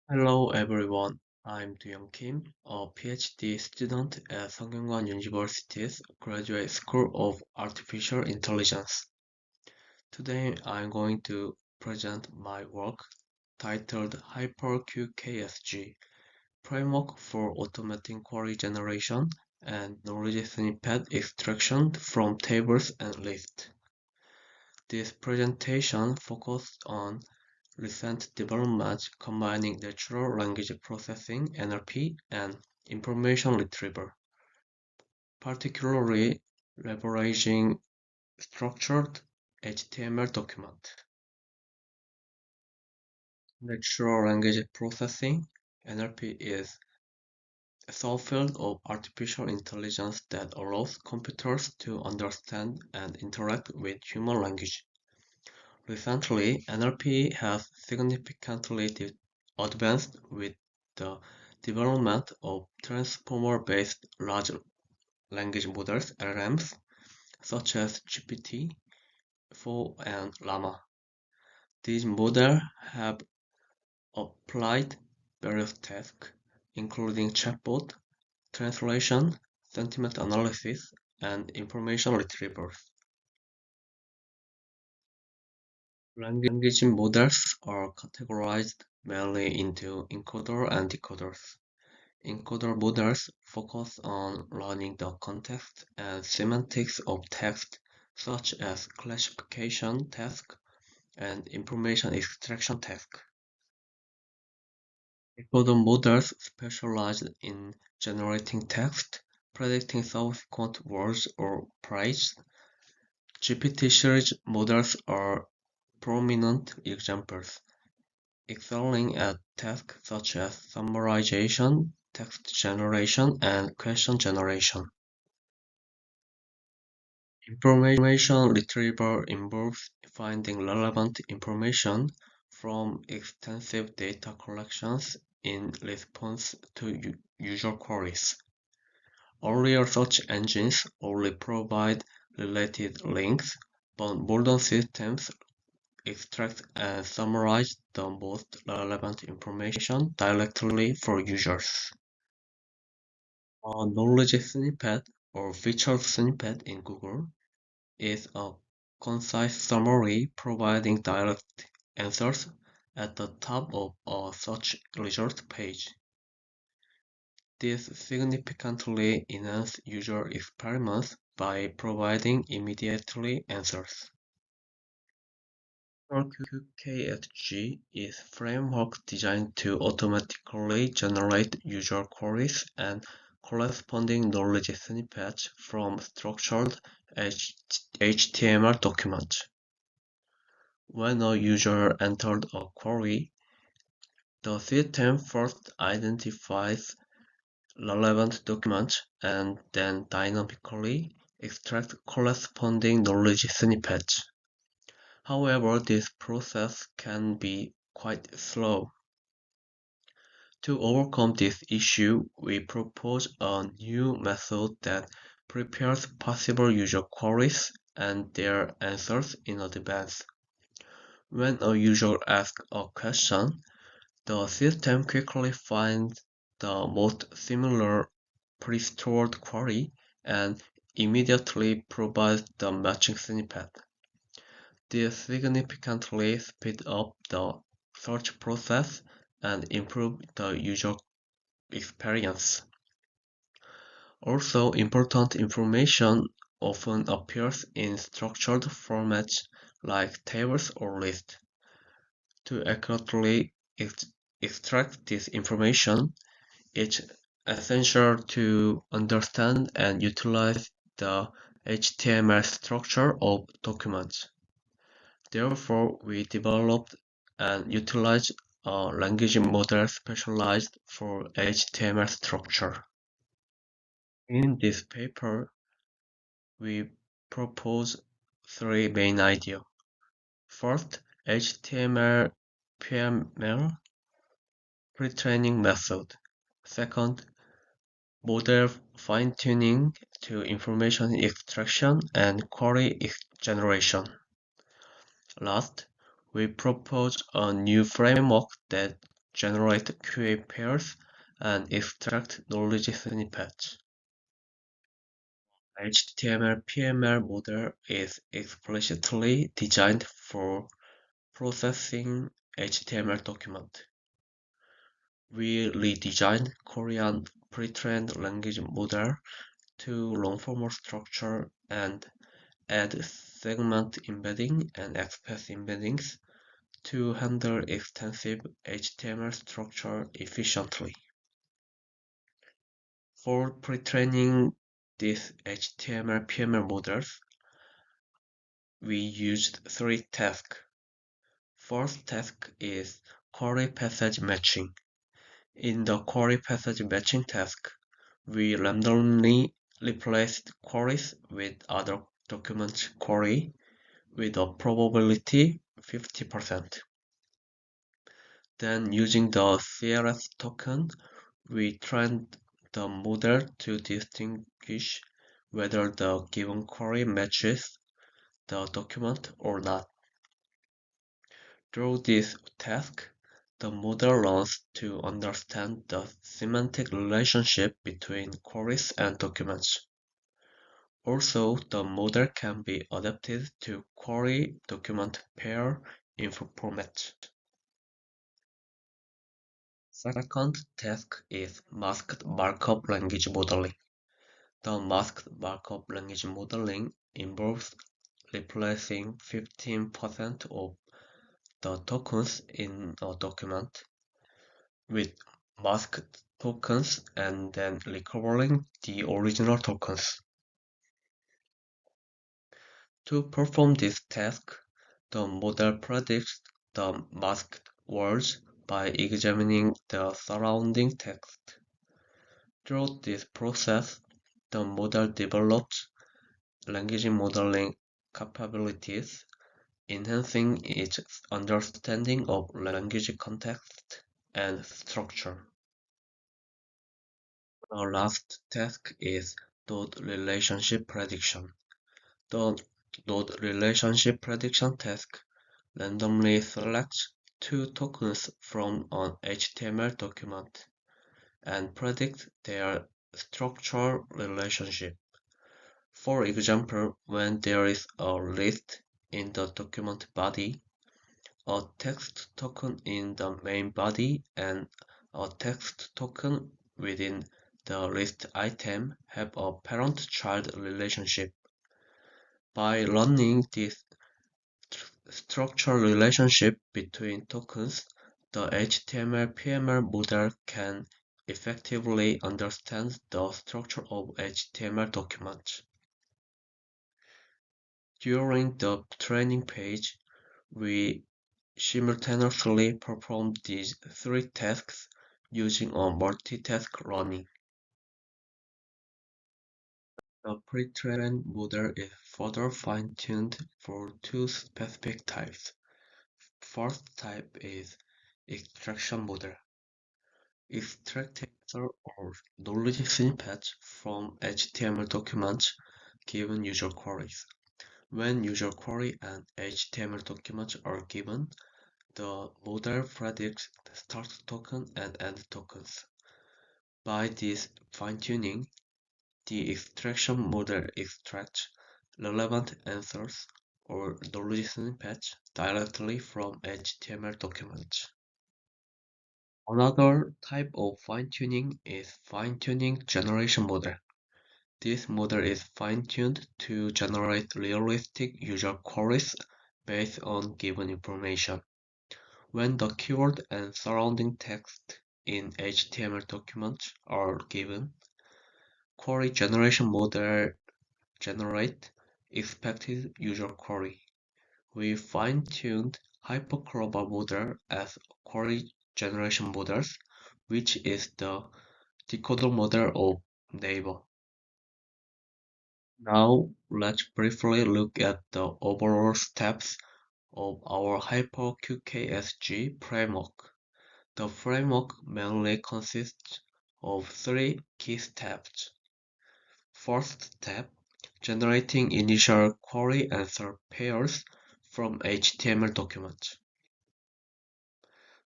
Hello everyone, I'm Duyong Kim, a PhD student at Sungkyunkwan University's Graduate School of Artificial Intelligence. Today I'm going to present my work titled HyperQKSG, Framework for Automating Query Generation and Knowledge Snippet Extraction from Tables and Lists. This presentation focused on recent developments combining natural language processing (NLP) and information retrieval, particularly leveraging structured HTML document. Natural language processing (NLP) is a subfield of artificial intelligence that allows computers to understand and interact with human language. Recently, NLP has significantly advanced with the development of transformer-based large language models (LLMs) such as GPT-4 and Llama. These models have applied various tasks, including chatbot, translation, sentiment analysis, and information retrieval. Language models are categorized mainly into encoder and decoders. Encoder models focus on learning the context and semantics of text, such as classification tasks and information extraction tasks. Decoder models specialize in generating text, predicting subsequent words or phrases. GPT-series models are prominent examples, excelling at tasks such as summarization, text generation, and question generation. Information retrieval involves finding relevant information from extensive data collections in response to user queries. Earlier search engines only provide related links, but modern systems extract and summarize the most relevant information directly for users. A knowledge snippet or feature snippet in Google is a concise summary providing direct answers at the top of a search result page. This significantly enhances user experience by providing immediately answers. QKSG is a framework designed to automatically generate user queries and corresponding knowledge snippets from structured HTML documents. When a user enters a query, the system first identifies relevant documents and then dynamically extracts corresponding knowledge snippets. However, this process can be quite slow. To overcome this issue, we propose a new method that prepares possible user queries and their answers in advance. When a user asks a question, the system quickly finds the most similar pre-stored query and immediately provides the matching snippet. This significantly speeds up the search process and improves the user experience. Also, important information often appears in structured formats like tables or lists. To accurately extract this information, it's essential to understand and utilize the HTML structure of documents. Therefore, we developed and utilized a language model specialized for HTML structure. In this paper, we propose three main ideas. First, HTML PML pre-training method. Second, model fine-tuning to information extraction and query generation. Last, we propose a new framework that generate QA pairs, and extract knowledge snippets. HTML/PML model is explicitly designed for processing HTML document. We redesigned Korean pre-trained language model to long-form structure and add segment embedding and express embeddings to handle extensive HTML structure efficiently. For pre-training these HTML/PML models, we used three tasks. First task is query passage matching. In the query passage matching task, we randomly replaced queries with other document query with a probability 50%. Then using the CLS token, we trained the model to distinguish whether the given query matches the document or not. Through this task, the model learns to understand the semantic relationship between queries and documents. Also, the model can be adapted to query document pair info formats. Second task is masked Markup language modeling. The masked Markup language modeling involves replacing 15% of the tokens in a document with masked tokens and then recovering the original tokens. To perform this task, the model predicts the masked words by examining the surrounding text. Through this process, the model develops language modeling capabilities, enhancing its understanding of language context and structure. The last task is node relationship prediction. The node relationship prediction task randomly selects two tokens from an HTML document and predicts their structural relationship. For example, when there is a list in the document body, a text token in the main body and a text token within the list item have a parent-child relationship. By learning this structural relationship between tokens, the HTML/PML model can effectively understand the structure of HTML documents. During the training page, we simultaneously perform these three tasks using a multitask learning. The pre-trained model is further fine-tuned for two specific types. First type is extraction model. Extract answer or knowledge snippets from HTML documents given user queries. When user query and HTML documents are given, the model predicts the start token and end tokens. By this fine-tuning, the extraction model extracts relevant answers or knowledge snippets directly from HTML documents. Another type of fine-tuning is fine-tuning generation model. This model is fine-tuned to generate realistic user queries based on given information. When the keyword and surrounding text in HTML documents are given, query generation model generate expected user query. We fine-tuned Hypercroba model as query generation models, which is the decoder model of Naver. Now, let's briefly look at the overall steps of our HyperQKSG framework. The framework mainly consists of three key steps. First step, generating initial query answer pairs from HTML documents.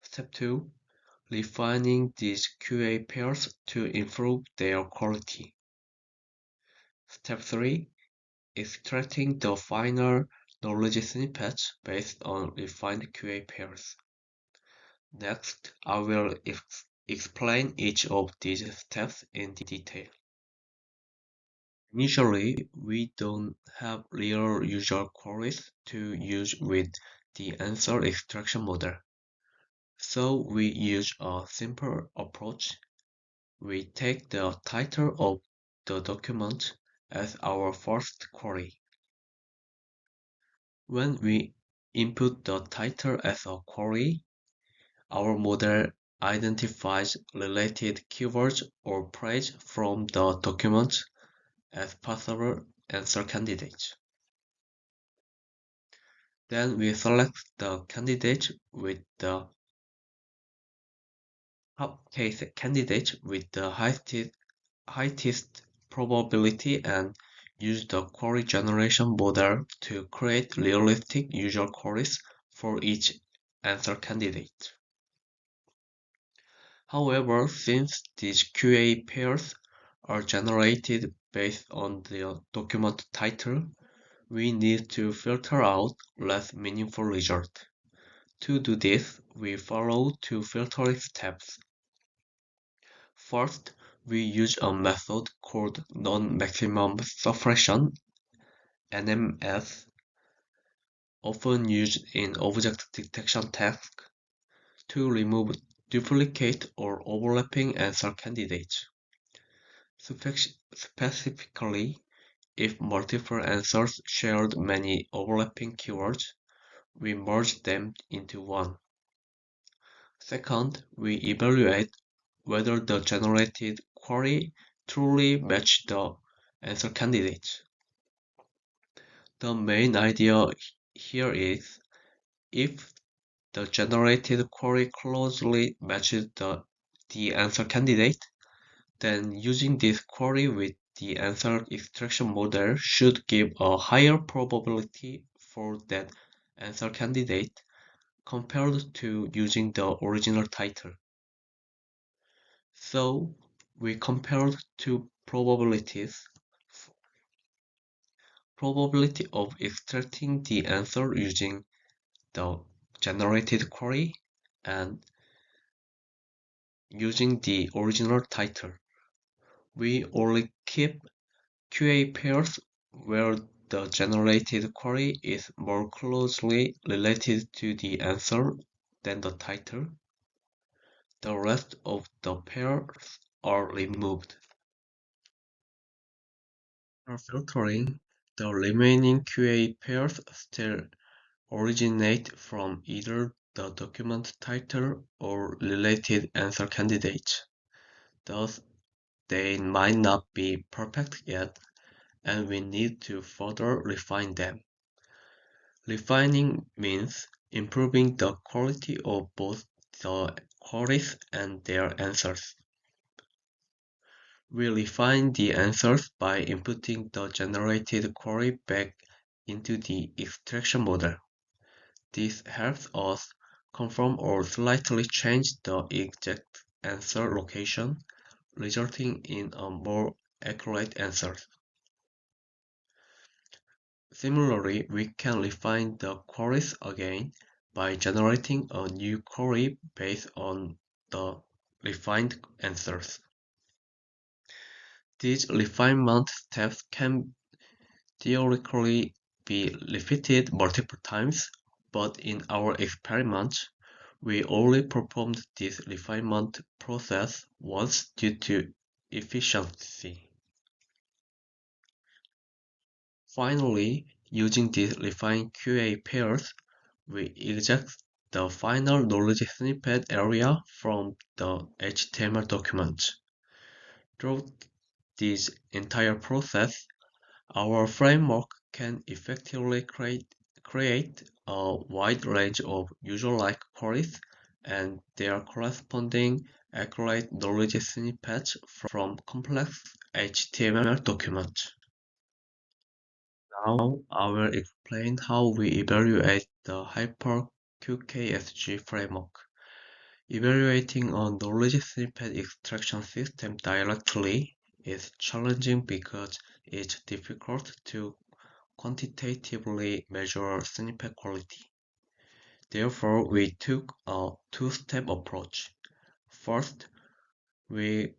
Step 2, refining these QA pairs to improve their quality. Step 3. Extracting the final knowledge snippets based on refined QA pairs. Next, I will explain each of these steps in detail. Initially, we don't have real user queries to use with the answer extraction model. So we use a simple approach. We take the title of the document as our first query. When we input the title as a query, our model identifies related keywords or phrase from the document as possible answer candidates. Then we select the candidate with the case candidate with the highest probability and use the query generation model to create realistic user queries for each answer candidate. However, since these QA pairs are generated based on the document title, we need to filter out less meaningful results. To do this, we follow two filtering steps. First, we use a method called non-maximum suppression (NMS), often used in object detection tasks, to remove duplicate or overlapping answer candidates. Specifically, if multiple answers shared many overlapping keywords, we merge them into one. Second, we evaluate whether the generated query truly matches the answer candidates. The main idea here is if the generated query closely matches the answer candidate, then using this query with the answer extraction model should give a higher probability for that answer candidate compared to using the original title. So we compared two probabilities: probability of extracting the answer using the generated query and using the original title. We only keep QA pairs where the generated query is more closely related to the answer than the title. The rest of the pairs are removed. After filtering, the remaining QA pairs still originate from either the document title or related answer candidates. Thus, they might not be perfect yet, and we need to further refine them. Refining means improving the quality of both the queries and their answers. We refine the answers by inputting the generated query back into the extraction model. This helps us confirm or slightly change the exact answer location, resulting in a more accurate answer. Similarly, we can refine the queries again by generating a new query based on the refined answers. These refinement steps can theoretically be repeated multiple times, but in our experiments, we only performed this refinement process once due to efficiency. Finally, using these refined QA pairs, we extract the final knowledge snippet area from the HTML document. Through this entire process, our framework can effectively create a wide range of user-like queries and their corresponding accurate knowledge snippets from complex HTML documents. Now I will explain how we evaluate the HyperQKSG framework. Evaluating a knowledge snippet extraction system directly is challenging because it's difficult to quantitatively measure snippet quality. Therefore, we took a two-step approach. First, we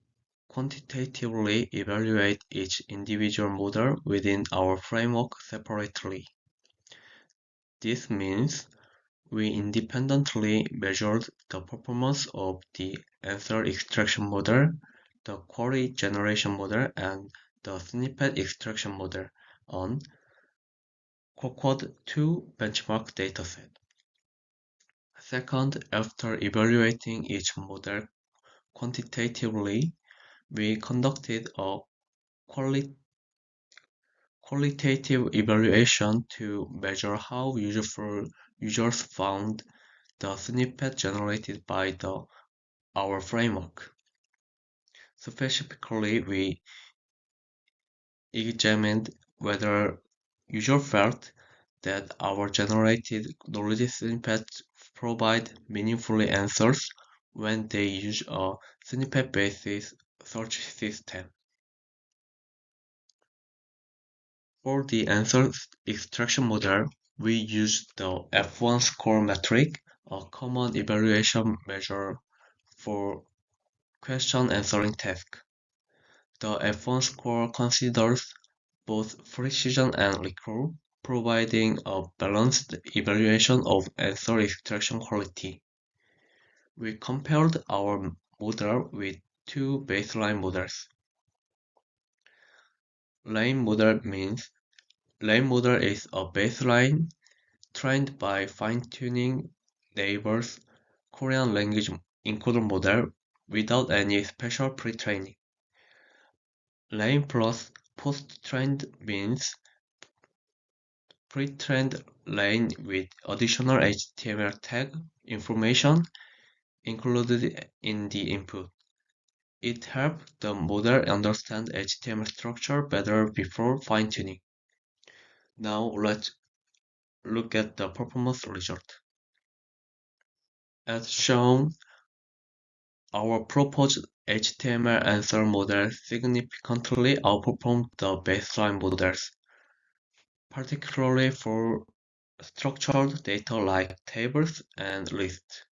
quantitatively evaluate each individual model within our framework separately. This means we independently measured the performance of the answer extraction model, the query generation model, and the snippet extraction model on Quad 2 benchmark dataset. Second, after evaluating each model quantitatively, we conducted a qualitative evaluation to measure how users found the snippet generated by our framework. Specifically, we examined whether users felt that our generated knowledge snippets provide meaningful answers when they use a snippet-based search system. For the answer extraction model, we use the F1 score metric, a common evaluation measure for question answering task. The F1 score considers both precision and recall, providing a balanced evaluation of answer extraction quality. We compared our model with two baseline models. Lane model is a baseline trained by fine-tuning Naver's Korean language encoder model without any special pre-training. Lane plus post-trained means pre-trained Lane with additional HTML tag information included in the input. It helped the model understand HTML structure better before fine-tuning. Now let's look at the performance result. As shown, our proposed HTML answer model significantly outperformed the baseline models, particularly for structured data like tables and lists.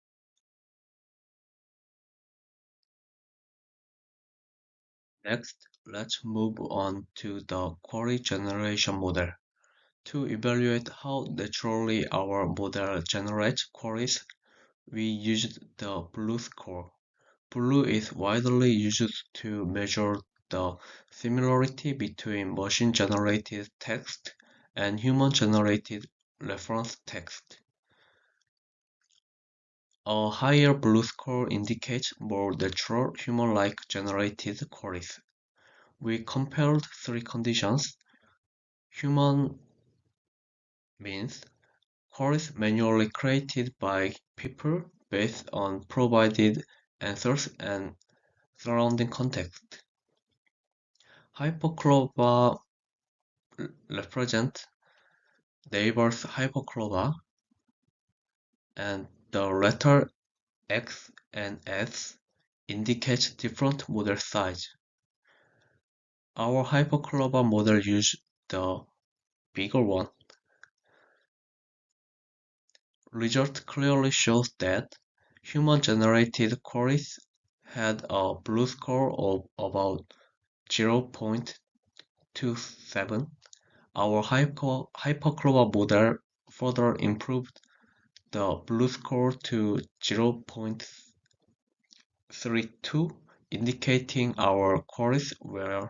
Next, let's move on to the query generation model. To evaluate how naturally our model generates queries, we used the BLEU score. BLEU is widely used to measure the similarity between machine-generated text and human-generated reference text. A higher BLEU score indicates more natural human-like generated queries. We compared three conditions. Human means queries manually created by people based on provided answers and surrounding context. Hyperclover represent Naver's hyperclover, and the letter X and S indicate different model size. Our hyperclover model used the bigger one. Result clearly shows that human-generated queries had a BLEU score of about 0.27. Our hyperclover model further improved the BLEU score to 0.32, indicating our queries were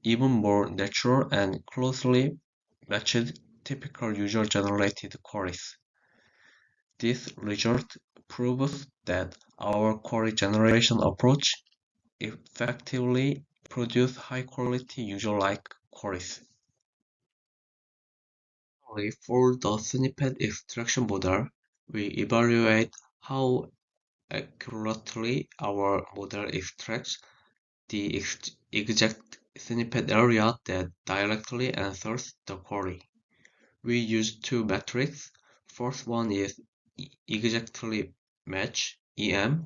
even more natural and closely matched typical user-generated queries. This result proves that our query generation approach effectively produces high-quality user-like queries. For the snippet extraction model, we evaluate how accurately our model extracts the exact snippet area that directly answers the query. We use two metrics. First one is exactly match (EM),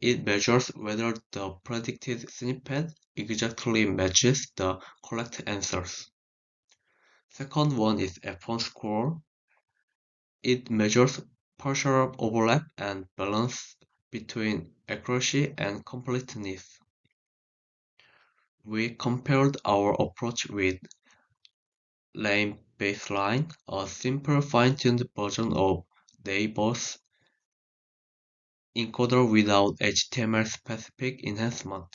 it measures whether the predicted snippet exactly matches the correct answers. Second one is F1 score. It measures partial overlap and balance between accuracy and completeness. We compared our approach with Lame Baseline, a simple fine-tuned version of Neighbor's encoder without HTML-specific enhancement.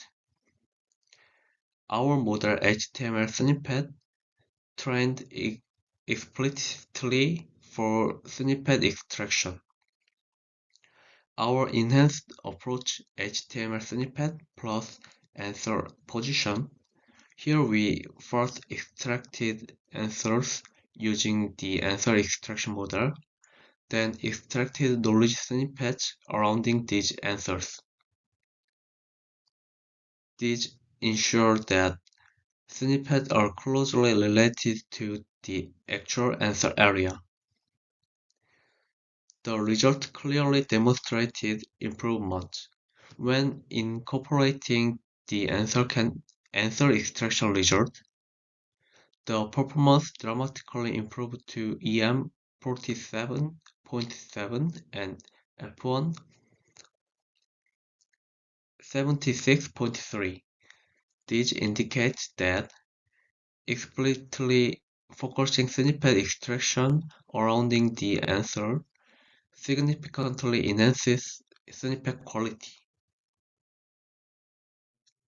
Our model HTML snippet trained explicitly for snippet extraction. Our enhanced approach HTML snippet plus answer position. Here we first extracted answers using the answer extraction model, then extracted knowledge snippets surrounding these answers. These ensure that snippets are closely related to the actual answer area. The result clearly demonstrated improvement. When incorporating the answer extraction result, the performance dramatically improved to EM 47.7 and F1 76.3. This indicates that explicitly focusing snippet extraction surrounding the answer significantly enhances snippet quality.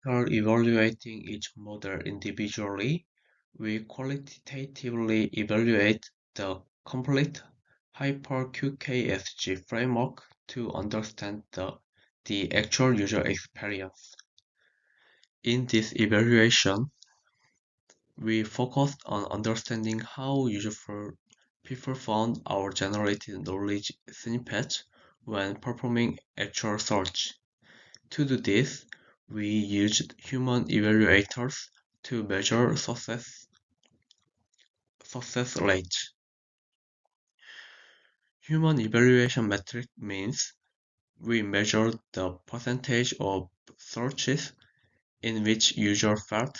After evaluating each model individually, we qualitatively evaluate the complete HyperQKSG framework to understand the actual user experience. In this evaluation, we focused on understanding how people found our generated knowledge snippets when performing actual search. To do this, we used human evaluators to measure success rates. Human evaluation metric means we measure the percentage of searches in which users felt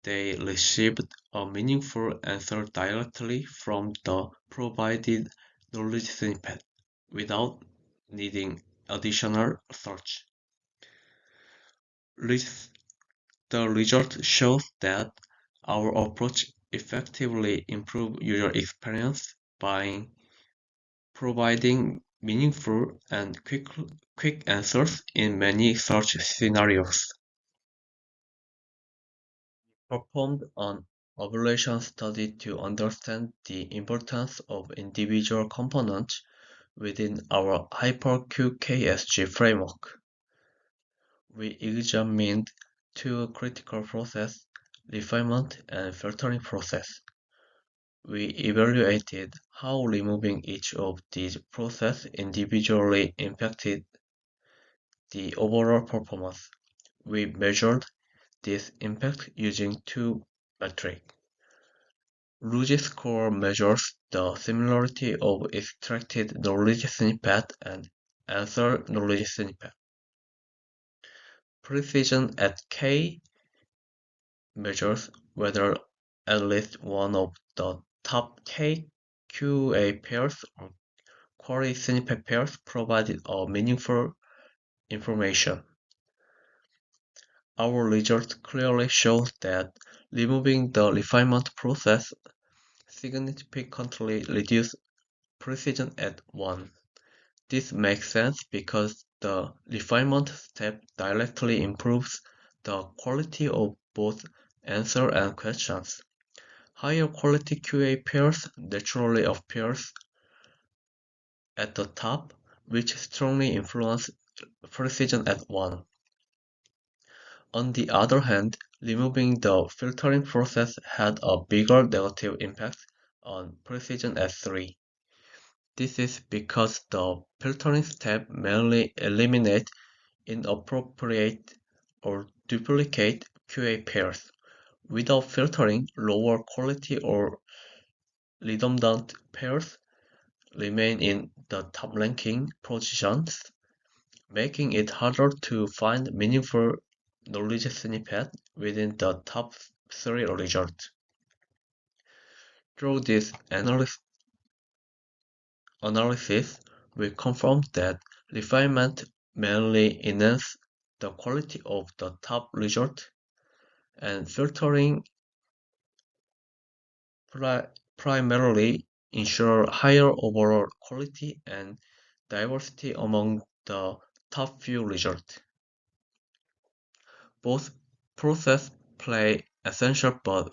they received a meaningful answer directly from the provided knowledge snippet without needing additional search. The result shows that our approach effectively improves user experience by providing meaningful and quick answers in many search scenarios. Performed an evaluation study to understand the importance of individual components within our HyperQKSG framework. We examined two critical processes, refinement and filtering process. We evaluated how removing each of these processes individually impacted the overall performance. We measured this impact using two metrics. Ruggie score measures the similarity of extracted knowledge snippet and answer knowledge snippet. Precision at K measures whether at least one of the top K QA pairs or query snippet pairs provided a meaningful information. Our results clearly show that removing the refinement process significantly reduced precision at 1. This makes sense because the refinement step directly improves the quality of both answer and questions. Higher quality QA pairs naturally appears at the top, which strongly influence precision at 1. On the other hand, removing the filtering process had a bigger negative impact on precision at 3. This is because the filtering step mainly eliminates inappropriate or duplicate QA pairs. Without filtering, lower quality or redundant pairs remain in the top-ranking positions, making it harder to find meaningful knowledge snippets within the top 3 results. Through this analysis, we confirmed that refinement mainly enhances the quality of the top result, and filtering primarily ensure higher overall quality and diversity among the top few results. Both processes play essential but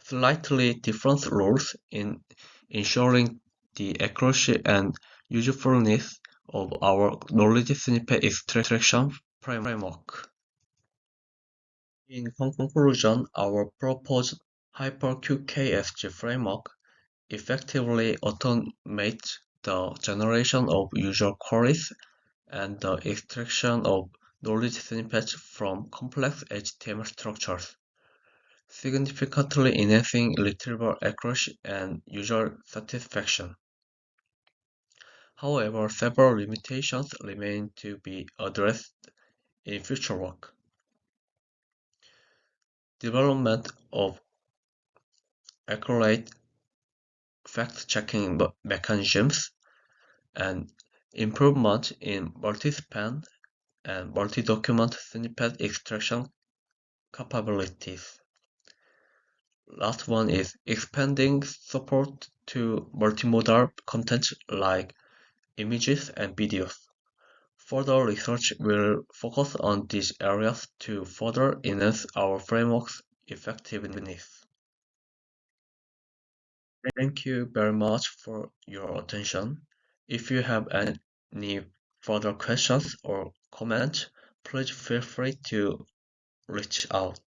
slightly different roles in ensuring the accuracy and usefulness of our knowledge snippet extraction framework. In conclusion, our proposed HyperQKSG framework effectively automates the generation of user queries and the extraction of knowledge snippets from complex HTML structures, significantly enhancing retrieval accuracy and user satisfaction. However, several limitations remain to be addressed in future work. Development of accurate fact-checking mechanisms and improvement in multi-span and multi-document snippet extraction capabilities. Last one is expanding support to multimodal content like images and videos. Further research will focus on these areas to further enhance our framework's effectiveness. Thank you very much for your attention. If you have any further questions or comments, please feel free to reach out.